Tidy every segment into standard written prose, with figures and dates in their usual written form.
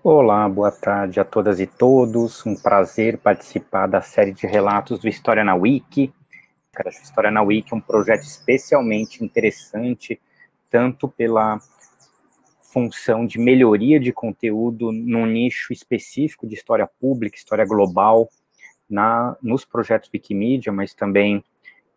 Olá, boa tarde a todas e todos. Um prazer participar da série de relatos do História na Wiki. Cara, a História na Wiki é um projeto especialmente interessante, tanto pela função de melhoria de conteúdo num nicho específico de história pública, história global, nos projetos Wikimedia, mas também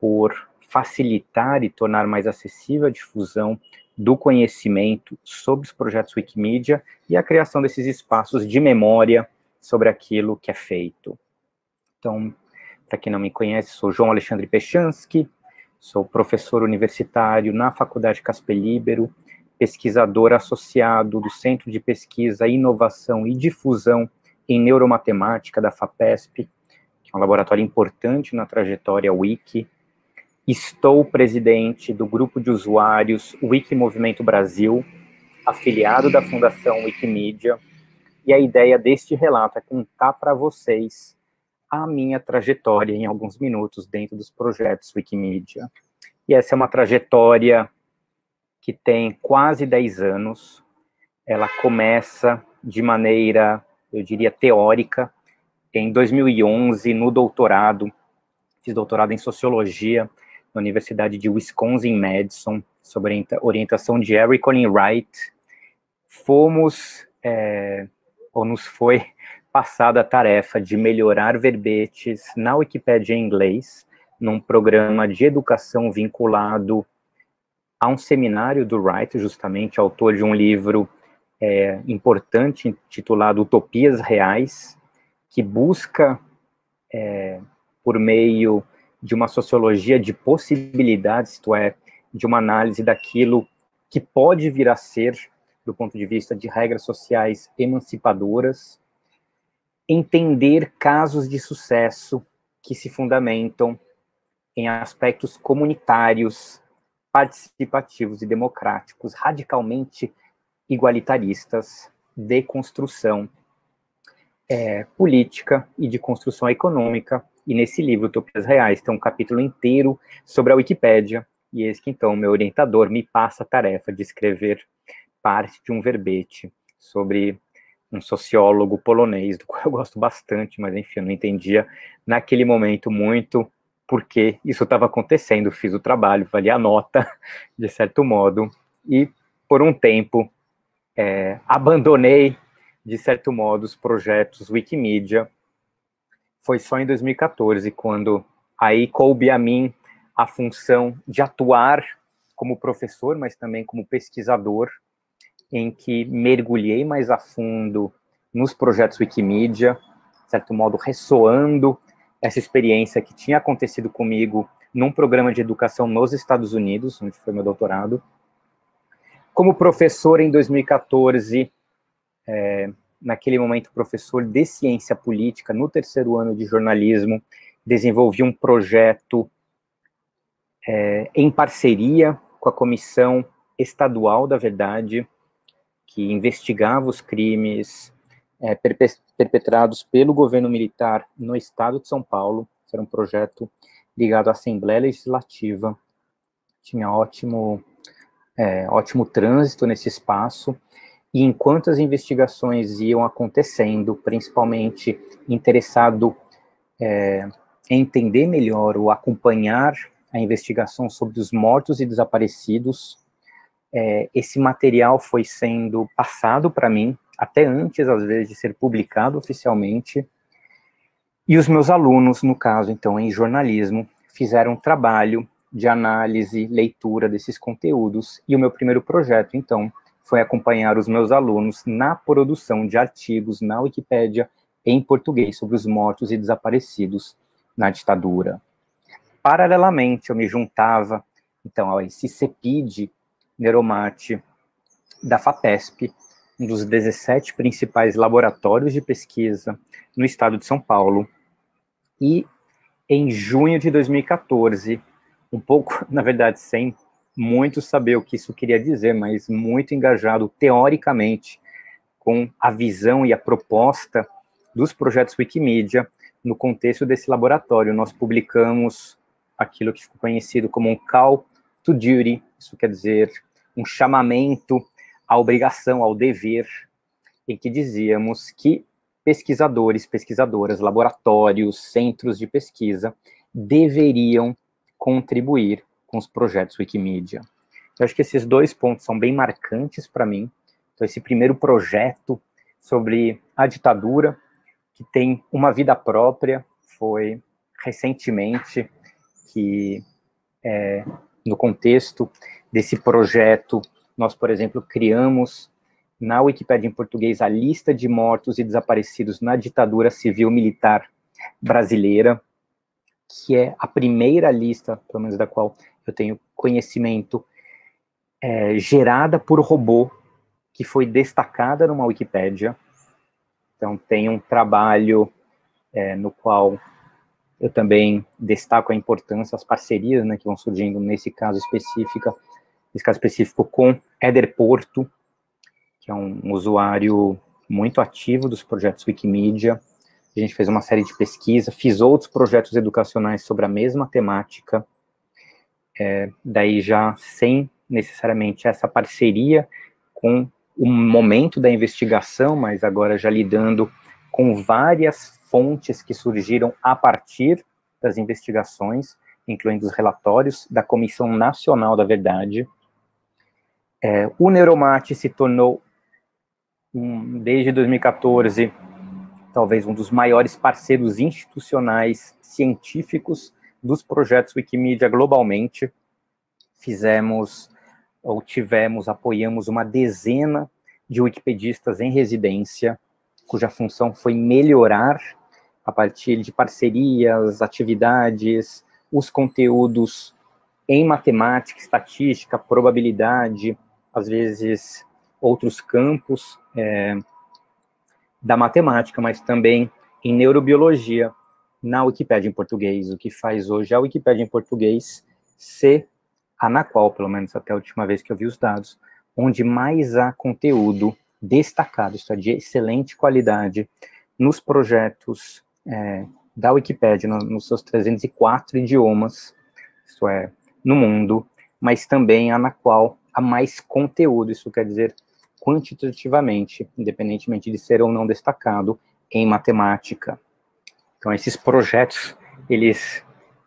por facilitar e tornar mais acessível a difusão do conhecimento sobre os projetos Wikimedia e a criação desses espaços de memória sobre aquilo que é feito. Então, para quem não me conhece, sou João Alexandre Pechansky, sou professor universitário na Faculdade Casper Libero, pesquisador associado do Centro de Pesquisa, Inovação e Difusão em Neuromatemática da FAPESP, que é um laboratório importante na trajetória Wiki. Estou presidente do grupo de usuários Wikimovimento Brasil, afiliado da Fundação Wikimedia, e a ideia deste relato é contar para vocês a minha trajetória em alguns minutos dentro dos projetos Wikimedia. E essa é uma trajetória que tem quase 10 anos. Ela começa de maneira, eu diria, teórica, em 2011, no doutorado. Fiz doutorado em Sociologia na Universidade de Wisconsin-Madison, sob orientação de Harry Colin Wright. Nos foi passada a tarefa de melhorar verbetes na Wikipédia em inglês, num programa de educação vinculado a um seminário do Wright, justamente, autor de um livro importante, intitulado Utopias Reais, que busca, por meio de uma sociologia de possibilidades, isto é, de uma análise daquilo que pode vir a ser, do ponto de vista de regras sociais emancipadoras, entender casos de sucesso que se fundamentam em aspectos comunitários, participativos e democráticos, radicalmente igualitaristas, de construção política e de construção econômica. E nesse livro, Utopias Reais, tem um capítulo inteiro sobre a Wikipédia, e eis que então meu orientador me passa a tarefa de escrever parte de um verbete sobre um sociólogo polonês, do qual eu gosto bastante, mas enfim, eu não entendia naquele momento muito porque isso estava acontecendo. Fiz o trabalho, valia a nota, de certo modo, e por um tempo abandonei, de certo modo, os projetos Wikimedia. Foi só em 2014, quando aí coube a mim a função de atuar como professor, mas também como pesquisador, em que mergulhei mais a fundo nos projetos Wikimedia, de certo modo ressoando essa experiência que tinha acontecido comigo num programa de educação nos Estados Unidos, onde foi meu doutorado. Como professor em 2014, naquele momento professor de ciência política, no terceiro ano de jornalismo, desenvolvi um projeto em parceria com a Comissão Estadual da Verdade, que investigava os crimes perpetrados pelo governo militar no estado de São Paulo. Era um projeto ligado à Assembleia Legislativa. Tinha ótimo trânsito nesse espaço. E enquanto as investigações iam acontecendo, principalmente interessado em entender melhor ou acompanhar a investigação sobre os mortos e desaparecidos, esse material foi sendo passado para mim, até antes, às vezes, de ser publicado oficialmente, e os meus alunos, no caso, então, em jornalismo, fizeram um trabalho de análise, leitura desses conteúdos, e o meu primeiro projeto, então, foi acompanhar os meus alunos na produção de artigos na Wikipédia em português sobre os mortos e desaparecidos na ditadura. Paralelamente, eu me juntava, então, a esse CEPID Neuromate da FAPESP, um dos 17 principais laboratórios de pesquisa no estado de São Paulo. E em junho de 2014, um pouco, na verdade, sem muito saber o que isso queria dizer, mas muito engajado teoricamente com a visão e a proposta dos projetos Wikimedia no contexto desse laboratório, nós publicamos aquilo que ficou conhecido como um Call to Duty, isso quer dizer um chamamento à obrigação, ao dever, em que dizíamos que pesquisadores, pesquisadoras, laboratórios, centros de pesquisa deveriam contribuir com os projetos Wikimedia. Eu acho que esses 2 pontos são bem marcantes para mim. Então, esse primeiro projeto sobre a ditadura, que tem uma vida própria, foi recentemente que, no contexto desse projeto, nós, por exemplo, criamos na Wikipédia em português a lista de mortos e desaparecidos na ditadura civil-militar brasileira, que é a primeira lista, pelo menos da qual eu tenho conhecimento, gerada por robô, que foi destacada numa Wikipédia. Então, tem um trabalho no qual eu também destaco a importância, as parcerias, né, que vão surgindo nesse caso específico com Éder Porto, que é um usuário muito ativo dos projetos Wikimedia. A gente fez uma série de pesquisa, fiz outros projetos educacionais sobre a mesma temática, daí já sem necessariamente essa parceria com o momento da investigação, mas agora já lidando com várias fontes que surgiram a partir das investigações, incluindo os relatórios da Comissão Nacional da Verdade. O Neuromate se tornou, desde 2014, talvez um dos maiores parceiros institucionais científicos dos projetos Wikimedia globalmente. Apoiamos uma dezena de wikipedistas em residência, cuja função foi melhorar, a partir de parcerias, atividades, os conteúdos em matemática, estatística, probabilidade, às vezes outros campos da matemática, mas também em neurobiologia, na Wikipédia em português, o que faz hoje a Wikipédia em português ser a na qual, pelo menos até a última vez que eu vi os dados, onde mais há conteúdo destacado, isso é, de excelente qualidade, nos projetos da Wikipédia, nos seus 304 idiomas, isso é, no mundo, mas também a na qual há mais conteúdo, isso quer dizer quantitativamente, independentemente de ser ou não destacado, em matemática. Então, esses projetos, eles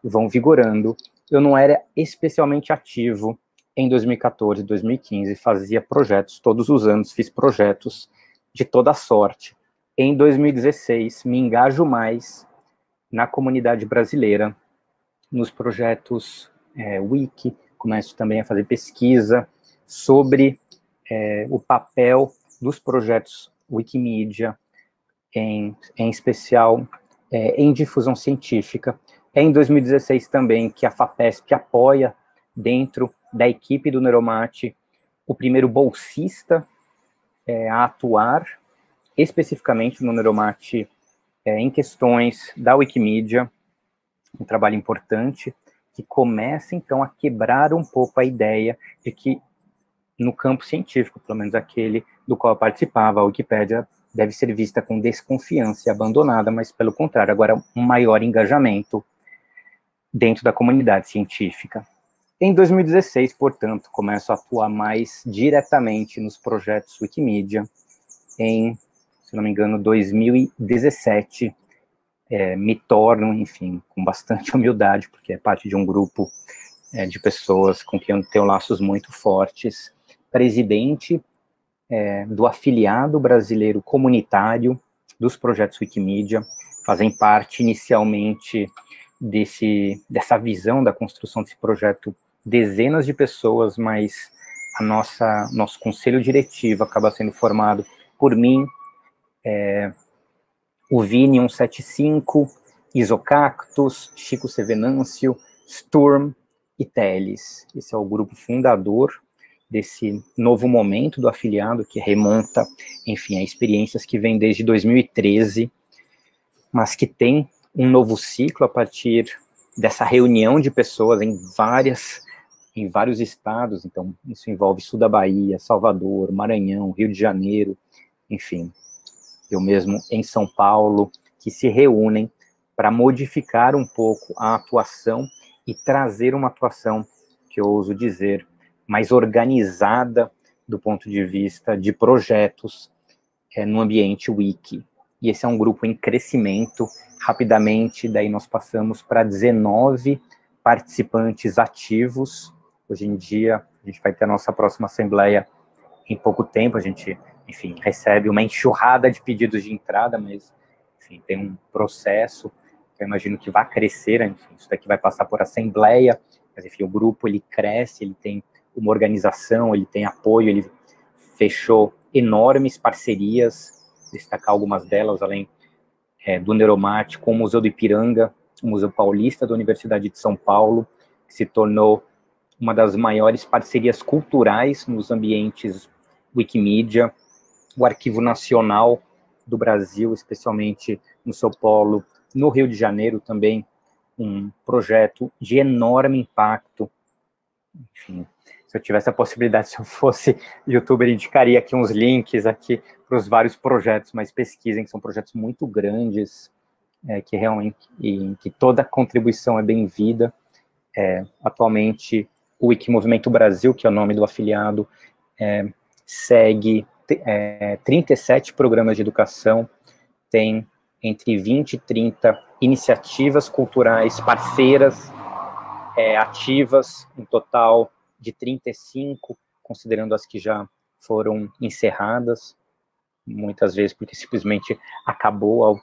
vão vigorando. Eu não era especialmente ativo em 2014, 2015, fazia projetos todos os anos, fiz projetos de toda sorte. Em 2016, me engajo mais na comunidade brasileira, nos projetos Wiki, começo também a fazer pesquisa sobre o papel dos projetos Wikimedia, em especial em difusão científica. É em 2016 também que a FAPESP apoia, dentro da equipe do Neuromate, o primeiro bolsista a atuar especificamente no Neuromate em questões da Wikimedia, um trabalho importante, que começa, então, a quebrar um pouco a ideia de que, no campo científico, pelo menos aquele do qual eu participava, a Wikipédia deve ser vista com desconfiança e abandonada, mas, pelo contrário, agora um maior engajamento dentro da comunidade científica. Em 2016, portanto, começo a atuar mais diretamente nos projetos Wikimedia. Em, se não me engano, 2017, me torno, enfim, com bastante humildade, porque é parte de um grupo de pessoas com quem eu tenho laços muito fortes, presidente do afiliado brasileiro comunitário dos projetos Wikimedia, fazem parte inicialmente dessa visão da construção desse projeto dezenas de pessoas, mas nosso conselho diretivo acaba sendo formado por mim, o Vini 175, Isocactus, Chico Sevenâncio, Sturm e Teles. Esse é o grupo fundador desse novo momento do afiliado, que remonta, enfim, a experiências que vêm desde 2013, mas que tem um novo ciclo a partir dessa reunião de pessoas em vários estados. Então, isso envolve sul da Bahia, Salvador, Maranhão, Rio de Janeiro, enfim, eu mesmo em São Paulo, que se reúnem para modificar um pouco a atuação e trazer uma atuação, que eu ouso dizer, mais organizada do ponto de vista de projetos no ambiente Wiki. E esse é um grupo em crescimento. Rapidamente, daí nós passamos para 19 participantes ativos. Hoje em dia, a gente vai ter a nossa próxima assembleia em pouco tempo. A gente, enfim, recebe uma enxurrada de pedidos de entrada, mas, enfim, tem um processo que eu imagino que vai crescer. Enfim, isso daqui vai passar por assembleia, mas, enfim, o grupo, ele cresce, ele tem uma organização, ele tem apoio, ele fechou enormes parcerias, destacar algumas delas, além do Neuromate, com o Museu do Ipiranga, o Museu Paulista da Universidade de São Paulo, que se tornou uma das maiores parcerias culturais nos ambientes Wikimedia, o Arquivo Nacional do Brasil, especialmente no seu polo, no Rio de Janeiro também, um projeto de enorme impacto. Enfim, se eu tivesse a possibilidade, se eu fosse youtuber, indicaria aqui uns links aqui para os vários projetos, mas pesquisem, que são projetos muito grandes, que realmente, e que toda contribuição é bem-vinda. Atualmente, o Wikimovimento Brasil, que é o nome do afiliado, segue 37 programas de educação, tem entre 20 e 30 iniciativas culturais parceiras, ativas, um total de 35, considerando as que já foram encerradas, muitas vezes porque simplesmente acabou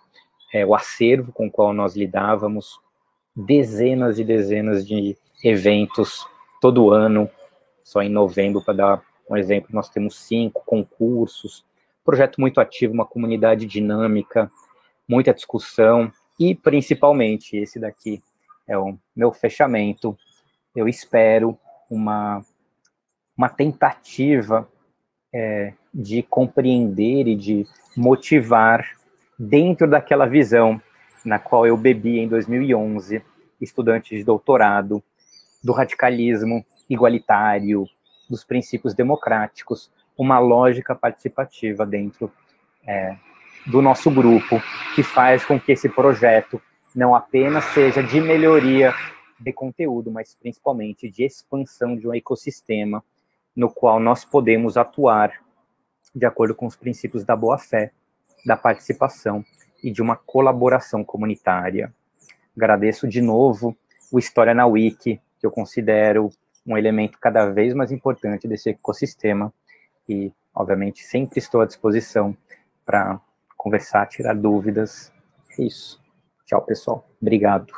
o acervo com o qual nós lidávamos, dezenas e dezenas de eventos todo ano. Só em novembro, para dar um exemplo, nós temos 5 concursos, projeto muito ativo, uma comunidade dinâmica, muita discussão, e principalmente, esse daqui é o meu fechamento, eu espero uma tentativa de compreender e de motivar dentro daquela visão na qual eu bebi em 2011, estudante de doutorado, do radicalismo igualitário, dos princípios democráticos, uma lógica participativa dentro do nosso grupo, que faz com que esse projeto não apenas seja de melhoria de conteúdo, mas principalmente de expansão de um ecossistema no qual nós podemos atuar de acordo com os princípios da boa-fé, da participação e de uma colaboração comunitária. Agradeço de novo o História na Wiki, que eu considero um elemento cada vez mais importante desse ecossistema, e, obviamente, sempre estou à disposição para conversar, tirar dúvidas. É isso. Tchau, pessoal. Obrigado.